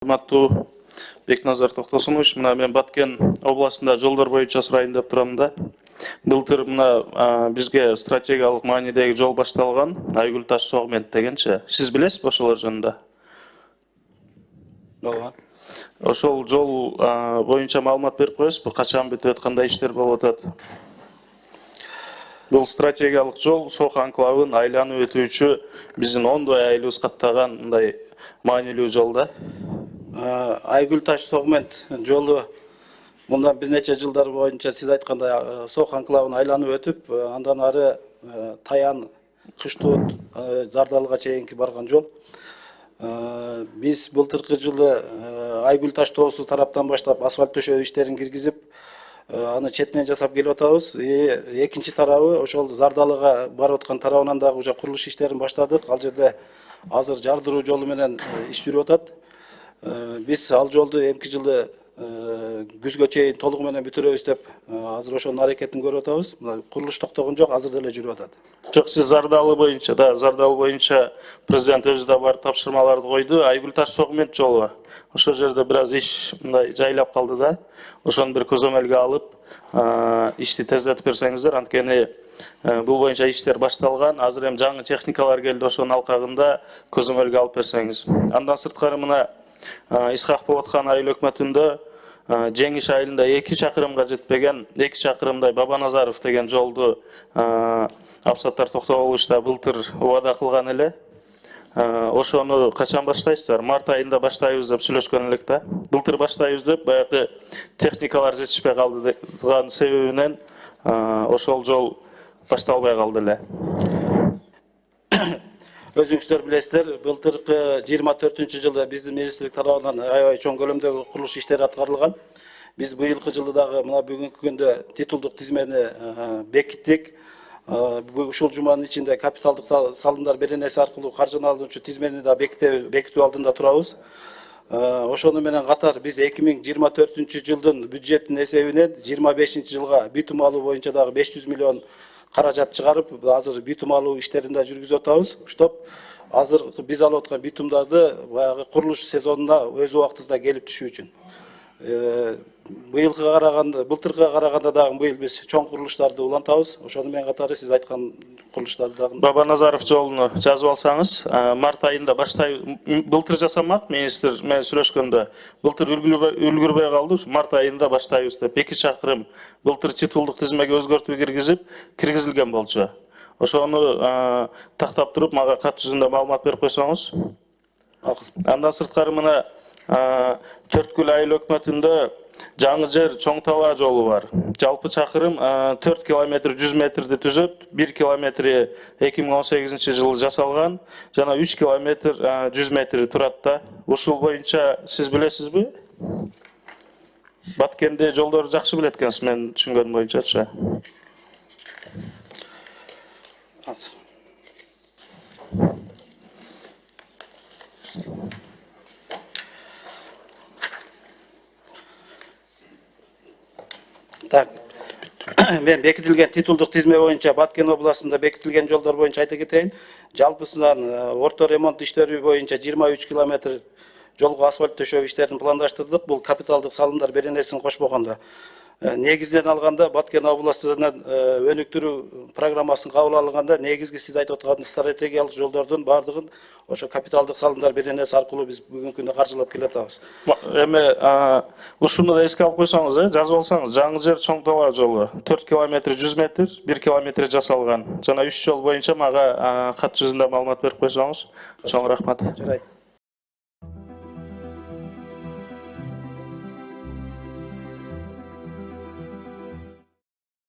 Урматтуу Бекназар Токтосунович, мына мен Баткен областында жолдор боюнча сурайын деп турам да. Былтыр мына бизге стратегиялык маанидеги жол башталган, Айгүл таш Согмент дегенчи. Сиз билесизби ошолор жөнүндө? Ооба. Ошол жол боюнча маалымат берип коесузбу? Качан бүтөт, кандай иштер болуп атат? Бул стратегиялык жол Сок анклавын айланып өтүүчү биздин ондой айылыбыз каттаган мындай маанилүү жол да. Айгүл таш Согмент жолу мындан бир нече жылдар боюнча сиз айткандай Сок анклавын айланып өтүп, андан ары Таян, Кыштоот, Зардалыга чейинки барган жол. Биз былтыркы жылы Айгүл таш тоосу тараптан баштап асфальт төшөө иштерин киргизип, аны четинен жасап келип атабыз. Экинчи тарабы ошол Зардалыга барып аткан тарабынан дагы уже курулуш иштерин баштадык. Ал жерде азыр жардыруу жолу менен иш жүрүп атат. Биз ал жолду эмки жылы күзгө чейин толугу менен бүтүрөбүз деп азыр ошонун аракетин көрүп атабыз. Курулуш токтогон жок, азыр деле жүрүп атат. Жок, сиз Зардалы боюнча президент өзү да барып тапшырмаларды койду. Айгүл таш Согмент жолу ошол жерде бир аз иш мындай жайлап калды да. Ошону бир көзөмөлгө алып, ишти тездетип берсеңиздер, анткени бул боюнча иштер башталган. Азыр эми жаңы техникалар келди, ошонун алкагында көзөмөлгө алып берсеңиз. Андан сырткары мына Исхак болуп аткан айыл өкмөтүндө Жеңиш айылында 2 чакырымга жетпеген 2 чакырымдай Бабаназаров деген жолду Апсаттар Токтоболовичта былтыр убада кылган эле. Ошону качан баштайсыздар? Март айында баштайбыз деп сүйлөшкөн элек да. Былтыр баштайбыз деп баягы техникалар жетишпей калдыган себебинен ошол жол башталбай калды эле. Өзүңүздөр билесиздер, былтыркы 24-жылы биздин министрлик тарабынан аябай чоң көлөмдөгү курулуш иштери аткарылган. Биз быйылкы жылы дагы мына бүгүнкү күндө титулдук тизмени бекиттик. Ушул жуманын ичинде капиталдык салымдар беренеси аркылуу каржыны алуучу тизмени да бекитүү алдында турабыз. Ошону менен катар биз 2024-жылдын бюджетинин эсебинен 25-жылга бүтүм алуу боюнча дагы 500 миллион каражат чыгарып, азыр бүтүм алуу иштерин да жүргүзүп атабыз. Штоп азыр биз алып аткан бүтүмдарды баягы курулуш сезонуна өз убактысында келип түшүү үчүн. Быйылкыга караганда, былтыркыга караганда дагы быйыл биз чоң курулуштарды улантабыз. Ошону менен катары сиз айткан курулуштарды дагы. Бабаназаров жолуну жазып алсаңыз, март айында былтыр жасамак, министр менен сүйлөшкөндө былтыр үлгүрбөй калды, март айында баштайбыз деп 2 чакырым былтыр титулдук тизмеге өзгөртүү киргизилген болчу. Ошону тактап туруп мага кат жүзүндө маалымат берип койсоңуз. Андан сырткары мына Төрткүл айыл өкмөтүндө Жаңы жер Чоң Тала жолу бар. Жалпы чакырым 4 километр 100 метрди түзөт, 1 километри 2018-жылы жасалган, жана 3 километр 100 метри турат да. Ушул боюнча сиз билесизби? Баткенде жолдорду жакшы билет экенсиз, мен түшүнгөнүм боюнчачы. Так. Мен бекитилген титулдук тизме боюнча Баткен областында бекитилген жолдор боюнча айта кетейин. Жалпысынан орто ремонт иштери боюнча 23 километр жолго асфальт төшөө иштерин пландаштырдык. Бул капиталдык салымдар беренесин кошпогондо. Негизинен алганда Баткен областынан өнүктүрүү программасын кабыл алганда негизги сиз айтып аткан стратегиялык жолдордун бардыгын ошо капиталдык салымдар беренеси аркылуу биз бүгүнкү күндө каржылап келатабыз. Эми ушуну да эске алып койсоңуз, жазып алсаңыз, Жаңы жер Чоң Тала жолу 4 километр 100 метр, 1 километр жасалган. Жана 3 жол боюнча мага кат жүзүндө маалымат берип койсоңуз, чоң рахмат. Жарайт.